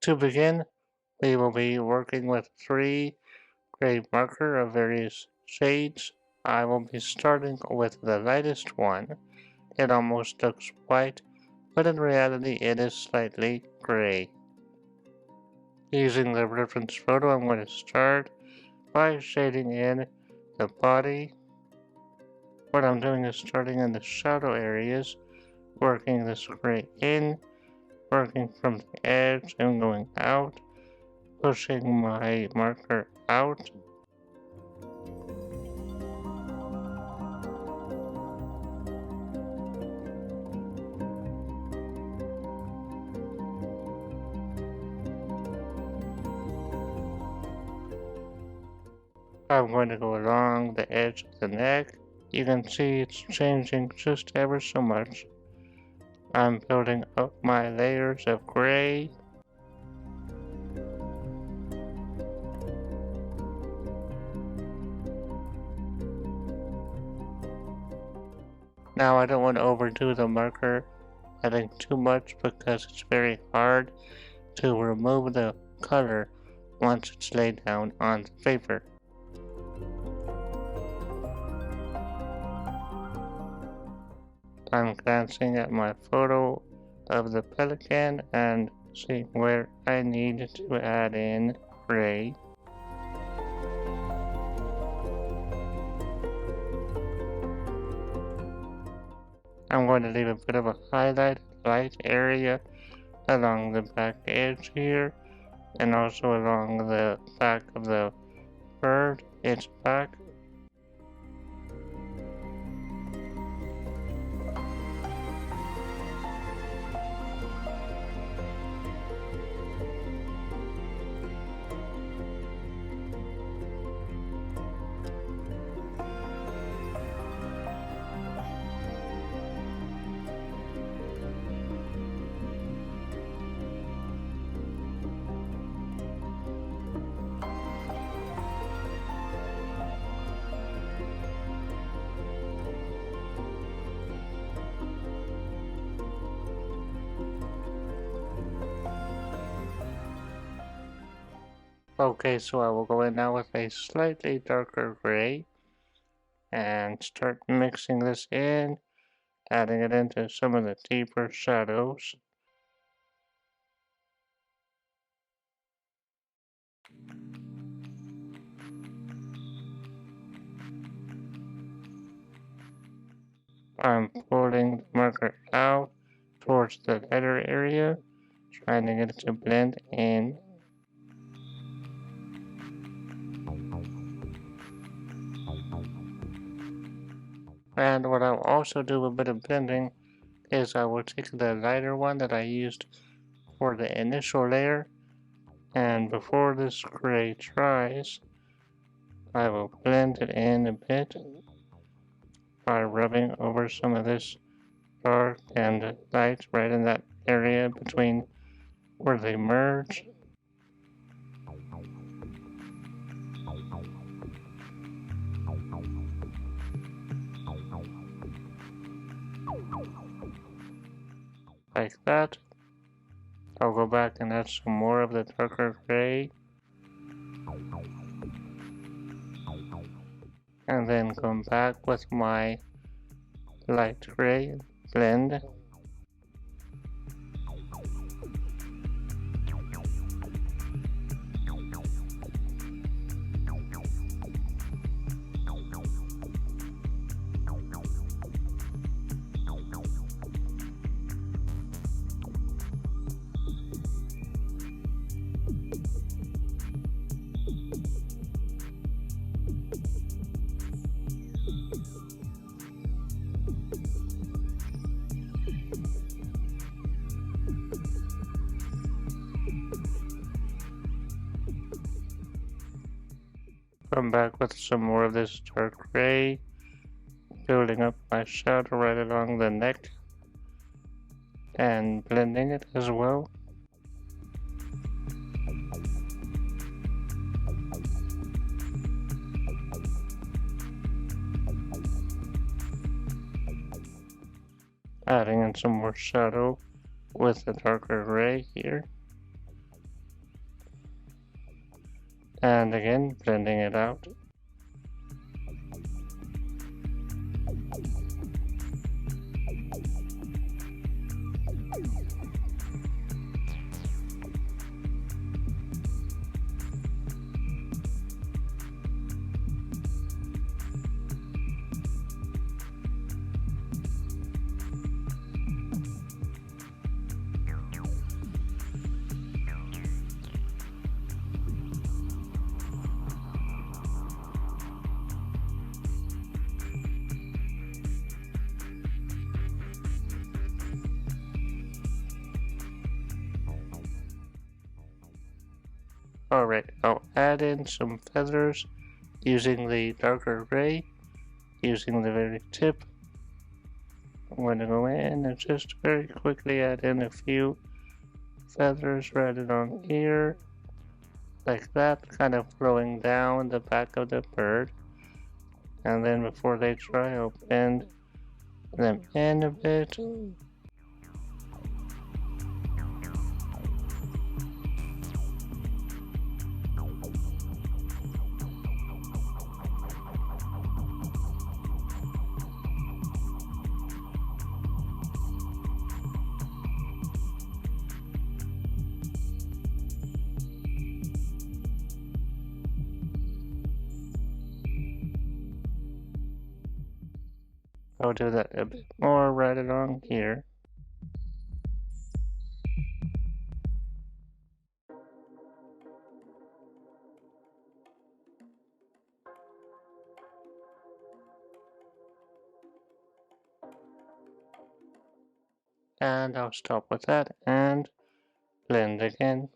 To begin, we will be working with 3 gray marker of various shades. I will be starting with the lightest one. It almost looks white, but in reality it is slightly gray. Using the reference photo, I'm going to start by shading in the body. What I'm doing is starting in the shadow areas, working this gray in, working from the edge and going out, pushing my marker out. I'm going to go along the edge of the neck. You can see it's changing just ever so much. I'm building up my layers of gray. Now I don't want to overdo the marker, adding too much because it's very hard to remove the color once it's laid down on the paper. I'm glancing at my photo of the pelican and seeing where I need to add in gray. I'm going to leave a bit of a highlighted light area along the back edge here, and also along the back of the bird, its back. Okay, so I will go in now with a slightly darker gray and start mixing this in, adding it into some of the deeper shadows. I'm pulling the marker out towards the lighter area, trying to get it to blend in. And what I'll also do a bit of blending is I will take the lighter one that I used for the initial layer, and before this gray dries, I will blend it in a bit by rubbing over some of this dark and light right in that area between where they merge. Like that. I'll go back and add some more of the darker gray. And then come back with my light gray blend. Come back with some more of this dark gray, building up my shadow right along the neck and blending it as well. Adding in some more shadow with the darker gray here. And again, blending it out. Alright, I'll add in some feathers using the darker gray, using the very tip. I'm going to go in and just very quickly add in a few feathers right along here, like that, kind of flowing down the back of the bird. And then before they dry, I'll bend them in a bit. I'll do that a bit more right along here. And I'll stop with that and blend again.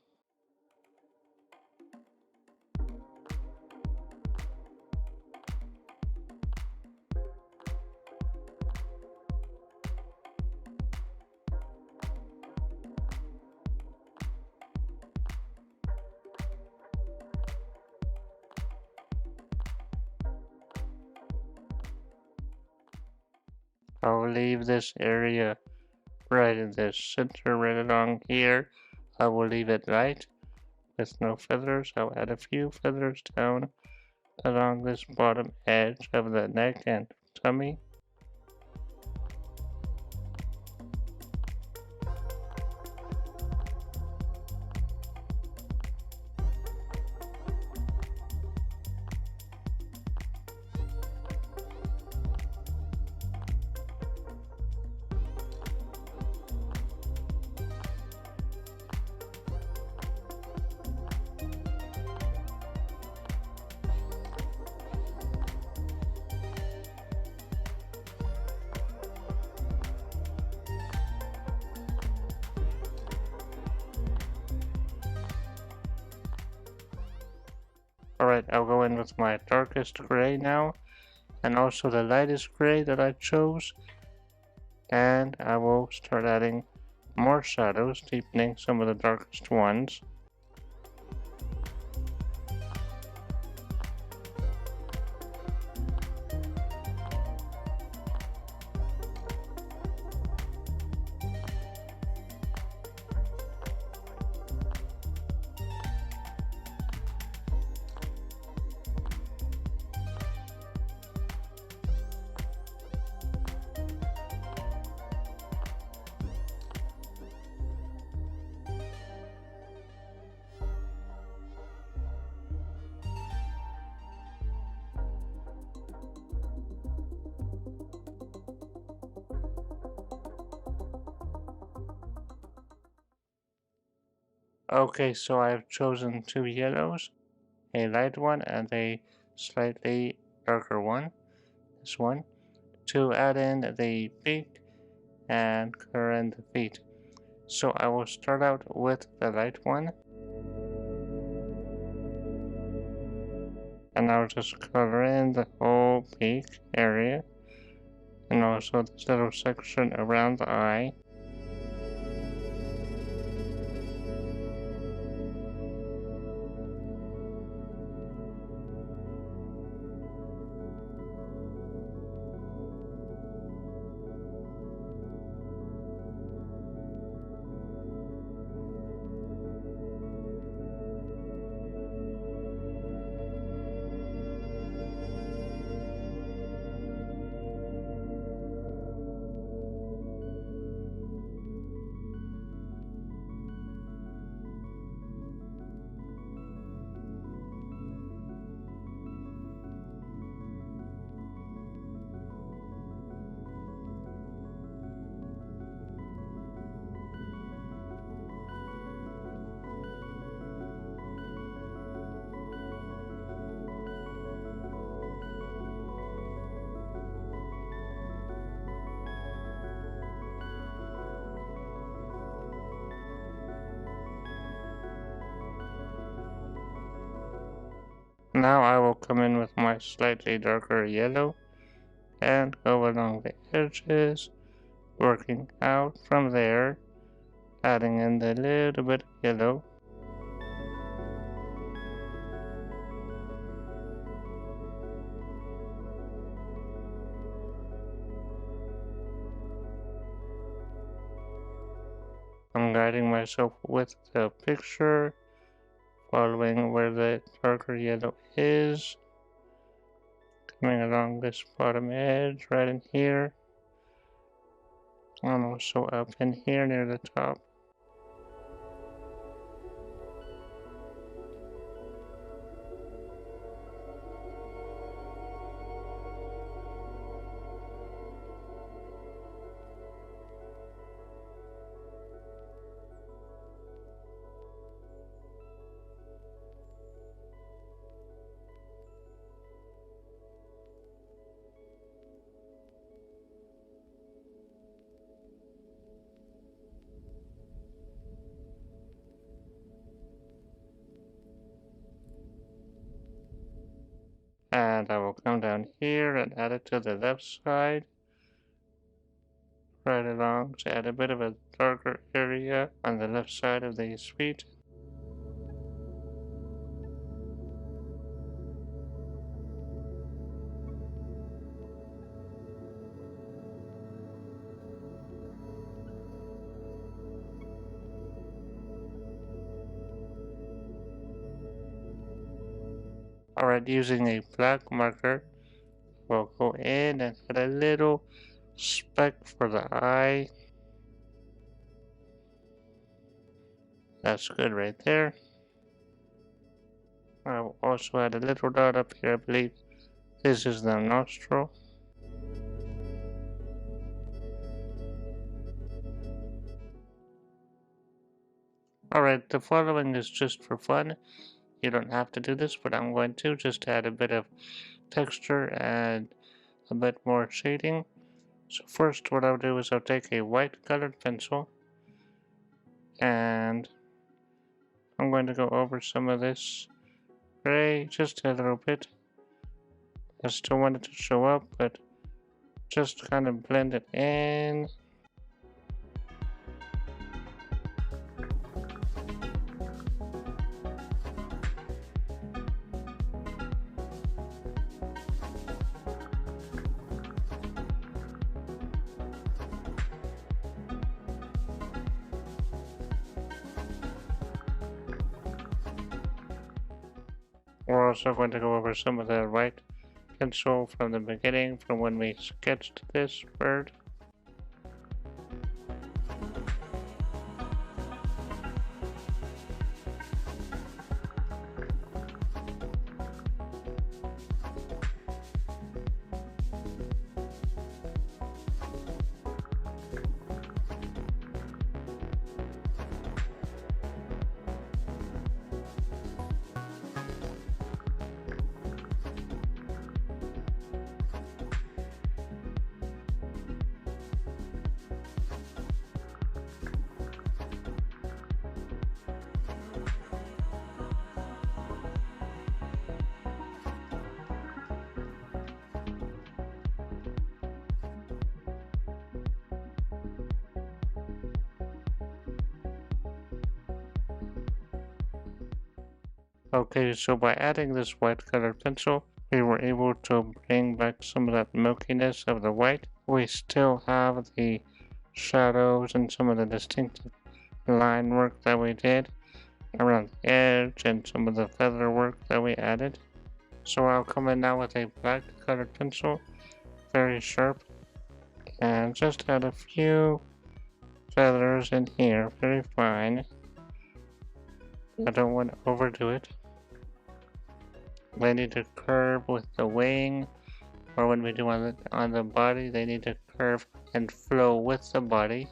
I'll leave this area right in the center, right along here. I will leave it light with no feathers. I'll add a few feathers down along this bottom edge of the neck and tummy. Alright, I'll go in with my darkest gray now, and also the lightest gray that I chose, and I will start adding more shadows, deepening some of the darkest ones. Okay, so I've chosen two yellows, a light one and a slightly darker one, this one, to add in the beak and color in the feet. So I will start out with the light one, and I'll just color in the whole beak area, and also this little section around the eye. Now I will come in with my slightly darker yellow and go along the edges, working out from there, adding in the little bit of yellow. I'm guiding myself with the picture, following where the darker yellow is, coming along this bottom edge right in here, and also up in here near the top. And I will come down here and add it to the left side, right along to add a bit of a darker area on the left side of these feet. Alright, using a black marker, we'll go in and add a little speck for the eye. That's good right there. I will also add a little dot up here. I believe this is the nostril. Alright, the following is just for fun. You don't have to do this, but I'm going to just add a bit of texture and a bit more shading. So first what I'll do is I'll take a white colored pencil and I'm going to go over some of this gray just a little bit. I still want it to show up, but just kind of blend it in. We're also going to go over some of the white pencil from the beginning, from when we sketched this bird. Okay, so by adding this white colored pencil, we were able to bring back some of that milkiness of the white. We still have the shadows and some of the distinctive line work that we did around the edge and some of the feather work that we added. So I'll come in now with a black colored pencil, very sharp, and just add a few feathers in here, very fine. I don't want to overdo it. They need to curve with the wing, or when we do on the body, they need to curve and flow with the body.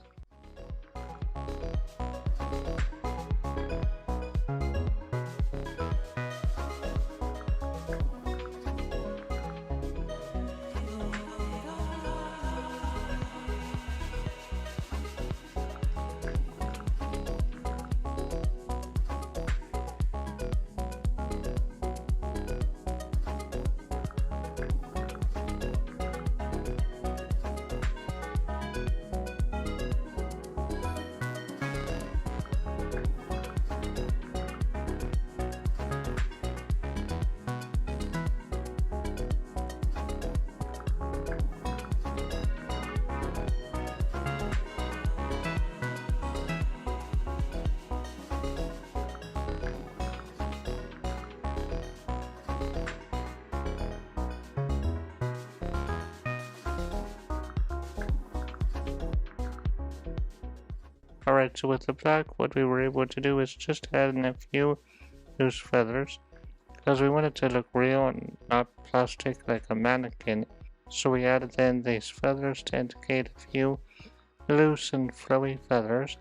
Alright, so with the black, what we were able to do is just add in a few loose feathers, because we want it to look real and not plastic like a mannequin. So we added in these feathers to indicate a few loose and flowy feathers,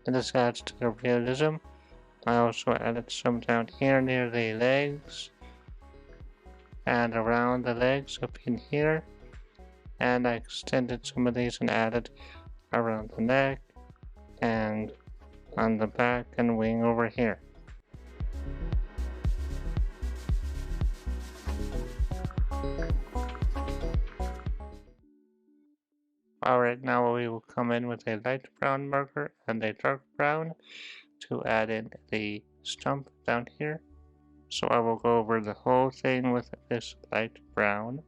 and this adds to the realism. I also added some down here near the legs, and around the legs up in here, and I extended some of these and added around the neck, and on the back and wing over here. Alright, now we will come in with a light brown marker and a dark brown to add in the stump down here. So I will go over the whole thing with this light brown.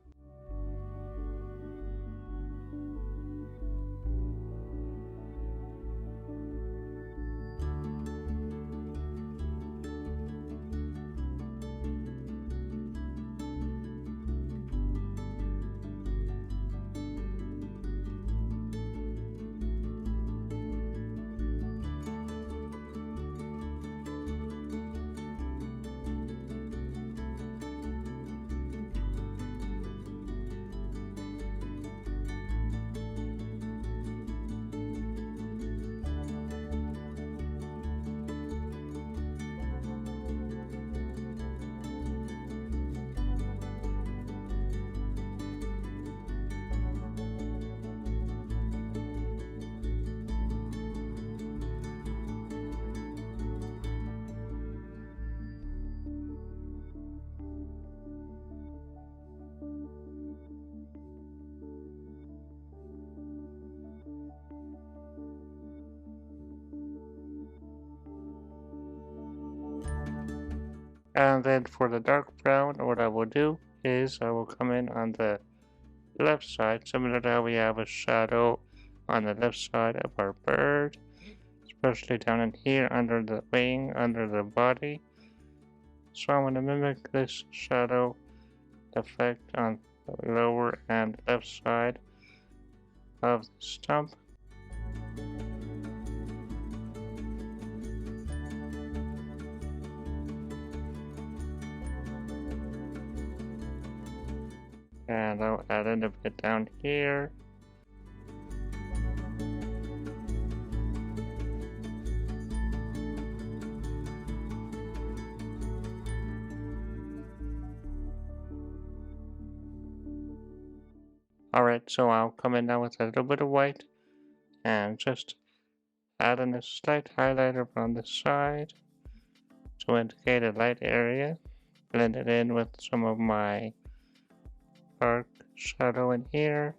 And then for the dark brown, what I will do is I will come in on the left side, similar to how we have a shadow on the left side of our bird, especially down in here under the wing, under the body. So I'm going to mimic this shadow effect on the lower and left side of the stump. And I'll add in a bit down here. Alright, so I'll come in now with a little bit of white and just add in a slight highlighter on the side to indicate a light area. Blend it in with some of my dark shadow in here.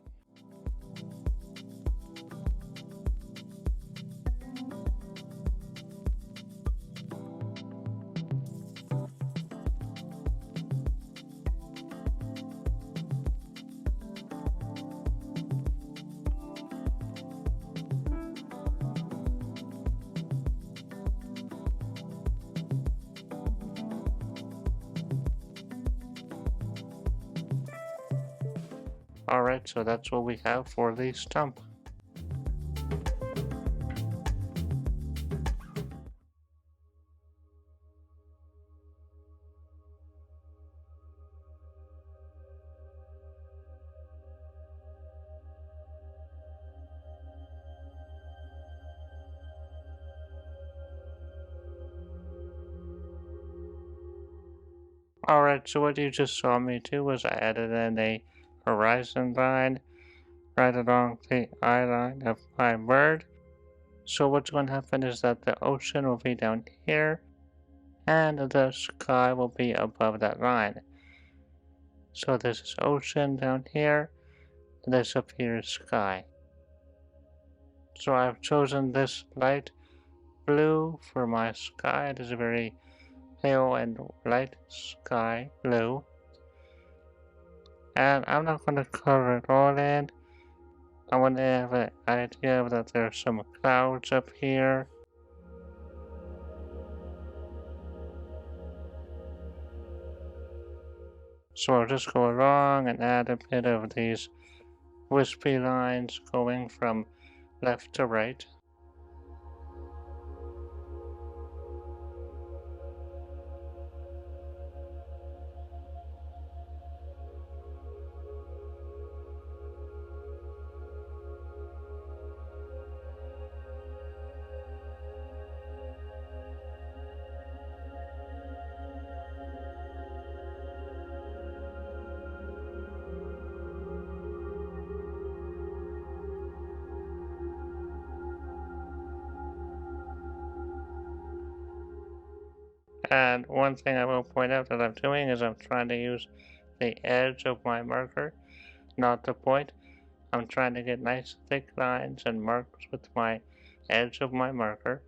Alright, so that's what we have for the stump. Alright, so what you just saw me do was I added in a horizon line right along the eye line of my bird. So what's going to happen is that the ocean will be down here and the sky will be above that line. So this is ocean down here, and this up here is sky. So I've chosen this light blue for my sky. It is a very pale and light sky blue. And I'm not going to color it all in. I want to have an idea that there's some clouds up here. So I'll just go along and add a bit of these wispy lines going from left to right. And one thing I will point out that I'm doing is I'm trying to use the edge of my marker, not the point. I'm trying to get nice thick lines and marks with my edge of my marker.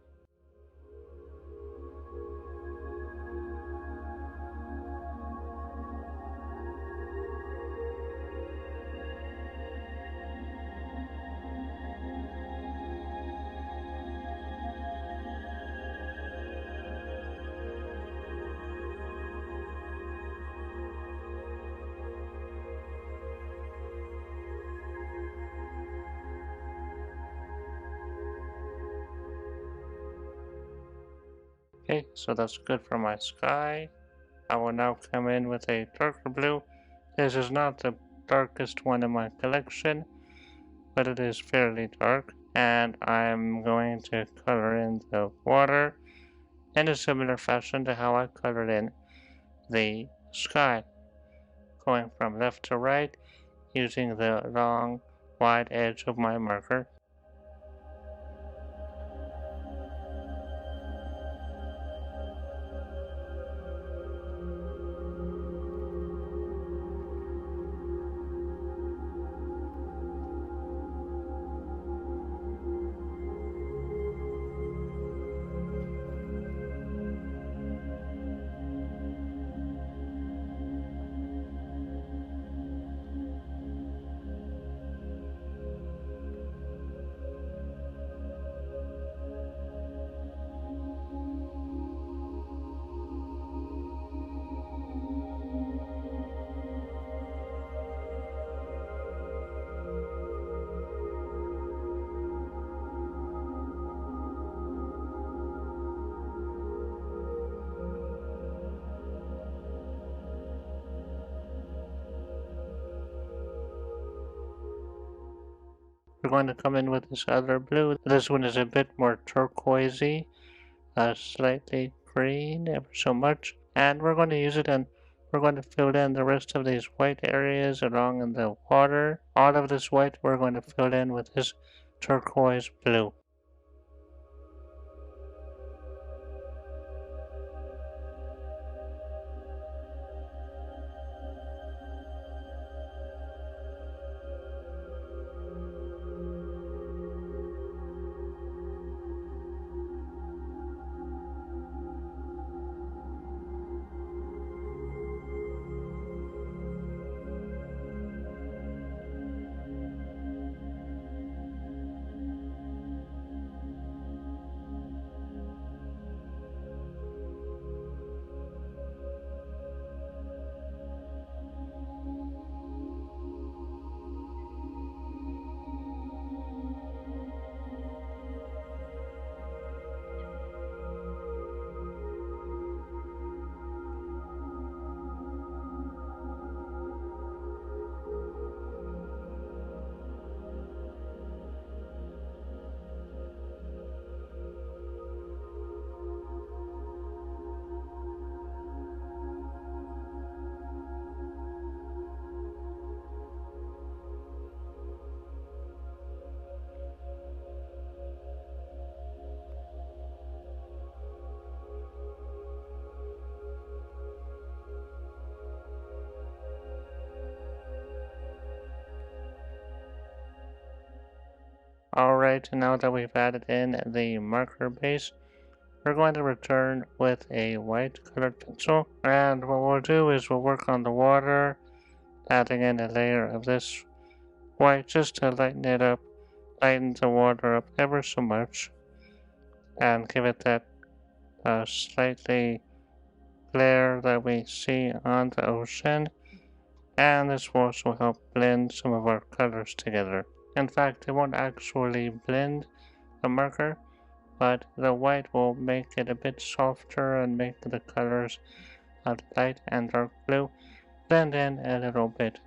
Okay, so that's good for my sky. I will now come in with a darker blue. This is not the darkest one in my collection, but it is fairly dark. And I'm going to color in the water in a similar fashion to how I colored in the sky, going from left to right using the long, wide edge of my marker. We're going to come in with this other blue. This one is a bit more turquoisey, slightly green, ever so much. And we're going to use it and we're going to fill in the rest of these white areas along in the water. All of this white we're going to fill in with this turquoise blue. Alright, now that we've added in the marker base, we're going to return with a white colored pencil. And what we'll do is we'll work on the water, adding in a layer of this white just to lighten it up, lighten the water up ever so much, and give it that slightly glare that we see on the ocean. And this will also help blend some of our colors together. In fact, it won't actually blend the marker, but the white will make it a bit softer and make the colors of light and dark blue blend in a little bit.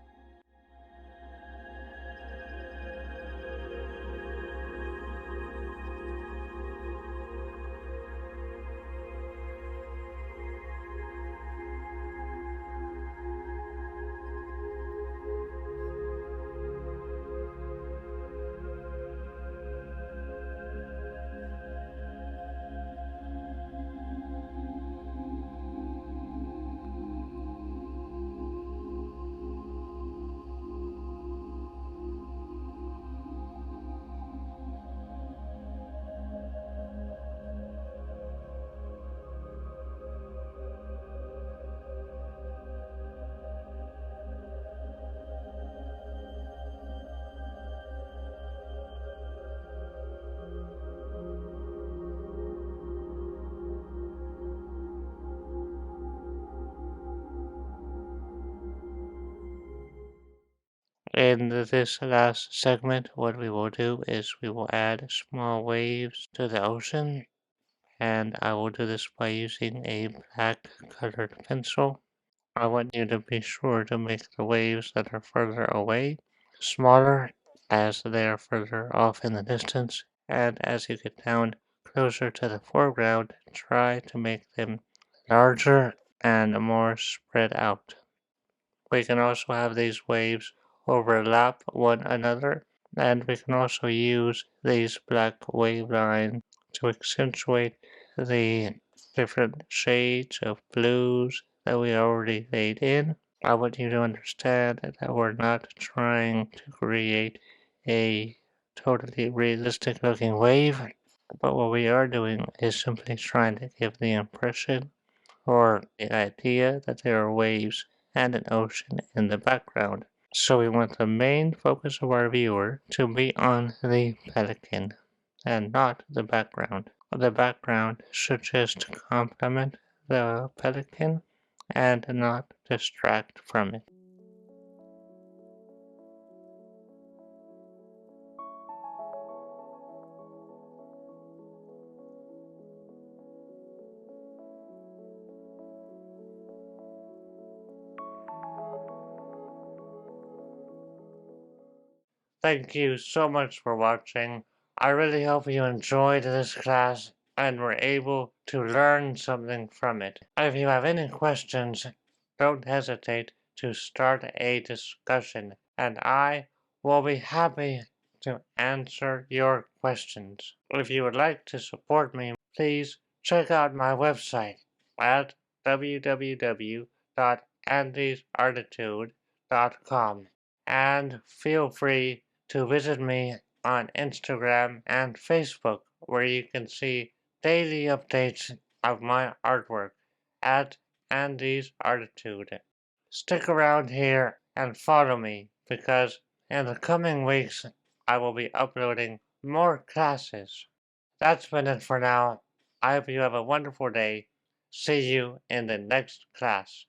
In this last segment, what we will do is we will add small waves to the ocean, and I will do this by using a black colored pencil. I want you to be sure to make the waves that are further away smaller as they are further off in the distance, and as you get down closer to the foreground, try to make them larger and more spread out. We can also have these waves overlap one another, and we can also use these black wave lines to accentuate the different shades of blues that we already laid in. I want you to understand that we're not trying to create a totally realistic looking wave, but what we are doing is simply trying to give the impression or the idea that there are waves and an ocean in the background. So we want the main focus of our viewer to be on the pelican and not the background. The background should just complement the pelican and not distract from it. Thank you so much for watching. I really hope you enjoyed this class and were able to learn something from it. If you have any questions, don't hesitate to start a discussion, and I will be happy to answer your questions. If you would like to support me, please check out my website at www.andysartitude.com and feel free to visit me on Instagram and Facebook, where you can see daily updates of my artwork at Andy's Artitude. Stick around here and follow me because in the coming weeks I will be uploading more classes. That's been it for now. I hope you have a wonderful day. See you in the next class.